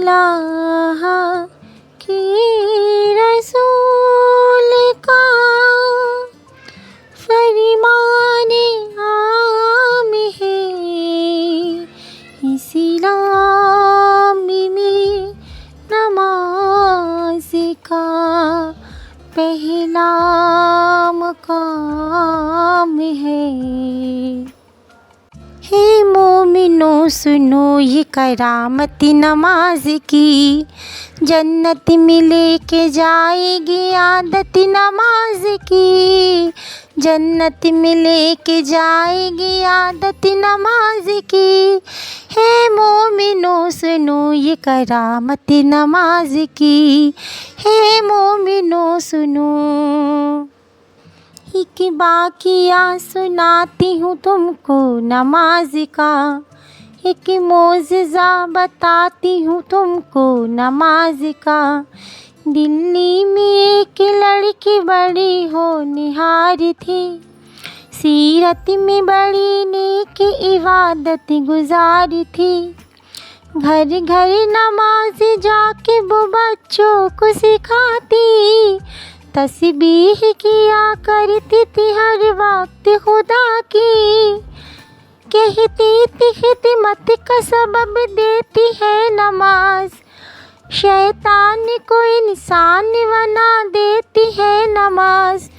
अल्लाह के रसूल का फरमाने आम है। इस्लाम में नमाज का पहला मकाम है। हे मोमिनो सुनो ये करामती नमाज की, जन्नत में लेके जाएगी आदत नमाज की। जन्नत में लेके जाएगी आदत नमाज की। हे मोमिनो सुनो ये करामती नमाज की। हे मोमिनो सुनो। एक बाकिया सुनाती हूँ तुमको नमाज का, एक मोज़िज़ा बताती हूँ तुमको नमाज का। दिल्ली में एक लड़की बड़ी होनहार थी, सीरत में बड़ी नेक इबादत गुज़ार थी। घर घर नमाज जाके वो बच्चों को सिखाती, तस्बीह किया करती थी हर वक्त खुदा की। कहती थी खिदमत का सबब देती है नमाज, शैतान को इंसान बना देती है नमाज।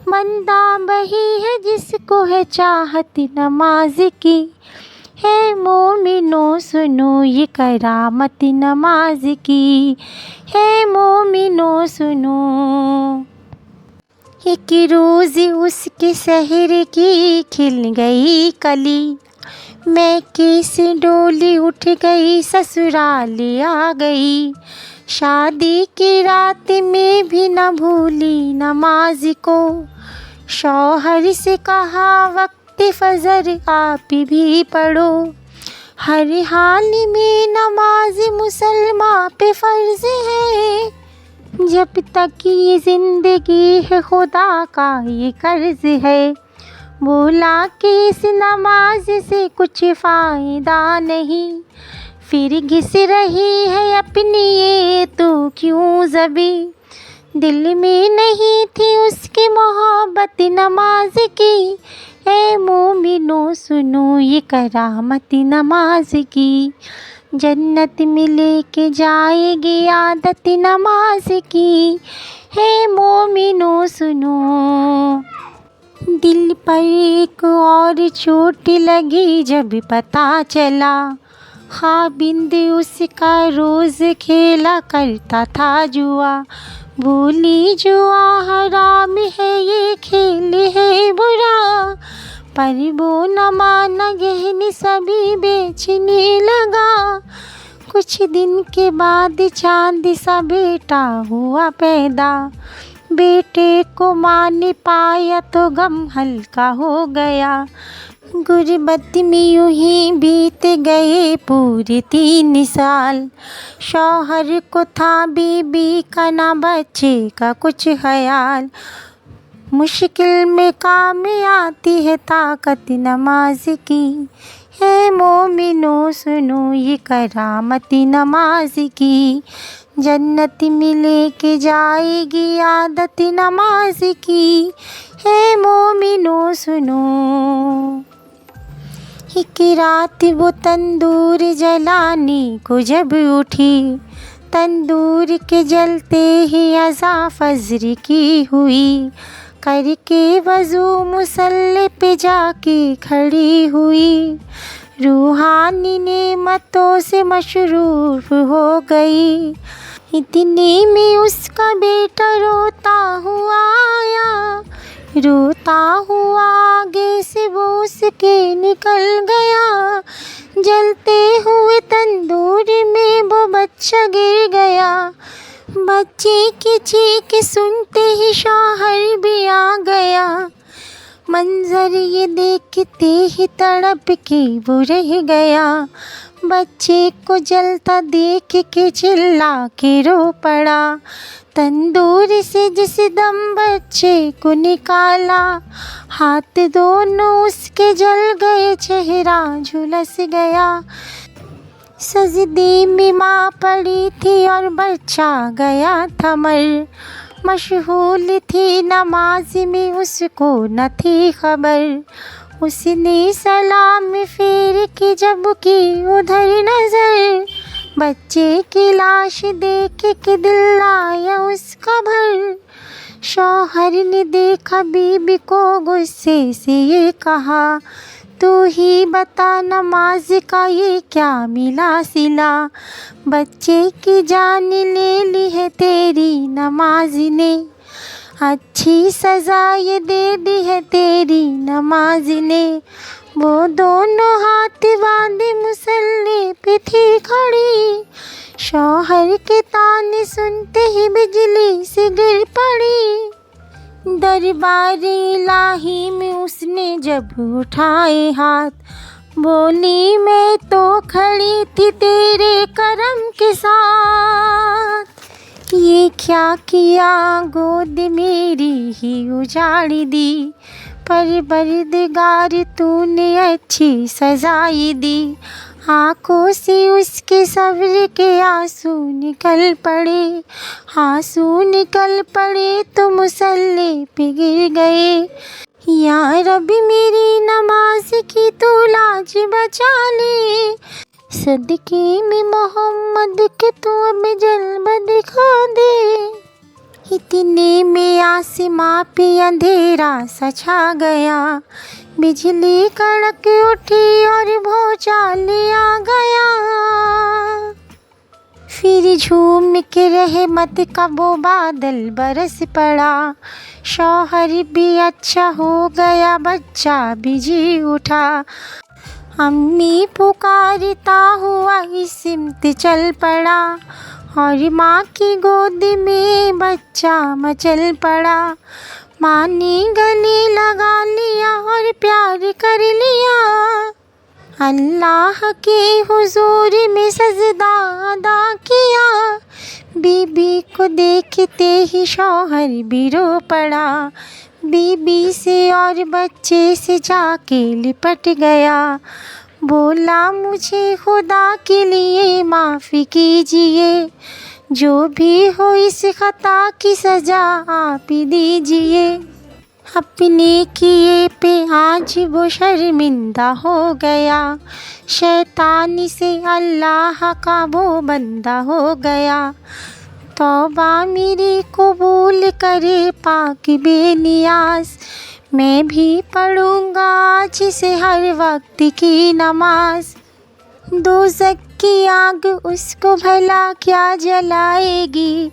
बंदा वही है जिसको है चाहती नमाज की। है मोमिनो सुनो ये करामती नमाज की। है मोमिनो सुनो। एक रोज़ उसके शहर की खिल गई कली, मैके से डोली उठ गई ससुराल आ गई। शादी की रात में भी न भूली नमाज को, शौहर से कहा वक्त फजर आप भी पढ़ो। हर हाल में नमाज मुसलमान पे फ़र्ज़ है, जब तक ये ज़िंदगी है खुदा का ये कर्ज़ है। बोला कि इस नमाज से कुछ फ़ायदा नहीं, फिर घिस रही है अपनी ये तो क्यों ज़बी। दिल में नहीं थी उसकी मोहब्बत नमाज की। ए मोमिनो सुनो ये करामती नमाज की, जन्नत में लेके जाएगी आदत नमाज की। हे मोमिनो सुनो। दिल पर एक और चोट लगी जब पता चला, ख़ाबिंद उसका रोज़ खेला करता था जुआ। बोली जुआ हराम है ये खेल है बुरा, पर वो न माना गहने सभी बेचने लगा। कुछ दिन के बाद चांद सा बेटा हुआ पैदा, बेटे को माँ ने पाया तो गम हल्का हो गया। गुर्बत में यूं ही बीत गए पूरे 3 साल, शौहर को था बीबी का ना बच्चे का कुछ ख्याल। मुश्किल में काम आती है ताकत नमाज की। है मोमिनो सुनो ये करामती नमाज की, जन्नत में लेके जाएगी आदत नमाज की। है मोमिनो सुनो। एक रात वो तंदूर जलाने को जब उठी, तंदूर के जलते ही अज़ां फज्र की हुई। करके वज़ू मुसल्ले पे जाके खड़ी हुई, रूहानी नेमतों से मशरूफ़ हो गई। इतने में उसका बेटा रोता हुआ आया, रोता हुआ आगे से वो उसके निकल गया। जलते हुए तंदूर में वो बच्चा गिर गया। बच्चे की चीख सुनते ही शौहर भी आ गया। मंजर ये देखते ही तड़प के वो रह गया। बच्चे को जलता देख के चिल्ला के रो पड़ा। तंदूर से जिस दम बच्चे को निकाला, हाथ दोनों उसके जल गए, चेहरा झुलस गया। सजदे में माँ पड़ी थी और बच्चा गया था मर। मशगूल थी नमाज में उसको न थी खबर। उसने सलाम फेर के जब की उधर नजर, बच्चे की लाश देख के दिल आया उसका भर। शौहर ने देखा बीबी को गुस्से से ये कहा, तू ही बता नमाज का ये क्या मिला सिला। बच्चे की जान ले ली है तेरी नमाज ने, अच्छी सज़ा ये दे दी है तेरी नमाज ने। वो दोनों हाथ बांधे मुसल्ले पे थी खड़ी, शौहर के ताने सुनते ही बिजली से गिर पड़ी। दरबार इलाही में उसने जब उठाए हाथ, बोली मैं तो खड़ी थी तेरे करम के साथ। ये क्या किया गोद मेरी ही उजाड़ दी, परवरदिगार तूने अच्छी सजाई दी। आँखों से उसके सब्र के आंसू निकल पड़े, आंसू निकल पड़े तो मुसल्ले पे गिर गए। या रब्बी मेरी नमाज की तू लाज बचा ले, सदके में मोहम्मद के तू अब जल्वा दिखा दे। इतने में आसमां पे अंधेरा सा छा गया, बिजली कड़क उठी और भूचाल आ गया। फिर झूम के रहमत का वो बादल बरस पड़ा, शौहर भी अच्छा हो गया, बच्चा भी जी उठा। अम्मी पुकारता हुआ सिमत चल पड़ा, और माँ की गोद में बच्चा मचल पड़ा। माँ ने गले लगा लिया और प्यार कर लिया, अल्लाह के हुजूर में सजदा अदा किया। बीबी को देखते ही शौहर भी रो पड़ा, बीबी से और बच्चे से जाके लिपट गया। बोला मुझे खुदा के लिए माफ़ी कीजिए, जो भी हो इस खता की सज़ा आप ही दीजिए। अपने किए पे आज वो शर्मिंदा हो गया, शैतानी से अल्लाह का वो बंदा हो गया। तौबा मेरी कबूल करे पाक बेनियाज, मैं भी पढ़ूँगा आज से हर वक्त की नमाज। दोज़ख की आग उसको भला क्या जलाएगी,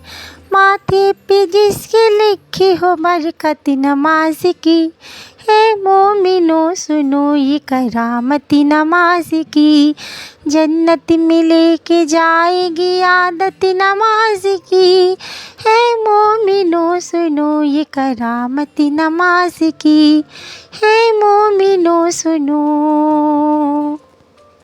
माथे पे जिसके लिखी हो बरकत नमाज की। है मोमिनो सुनो ये करामती नमाज की, जन्नत में लेके जाएगी आदत नमाज की। है मोमिनो सुनो ये करामती नमाज की, है मोमिनो सुनो।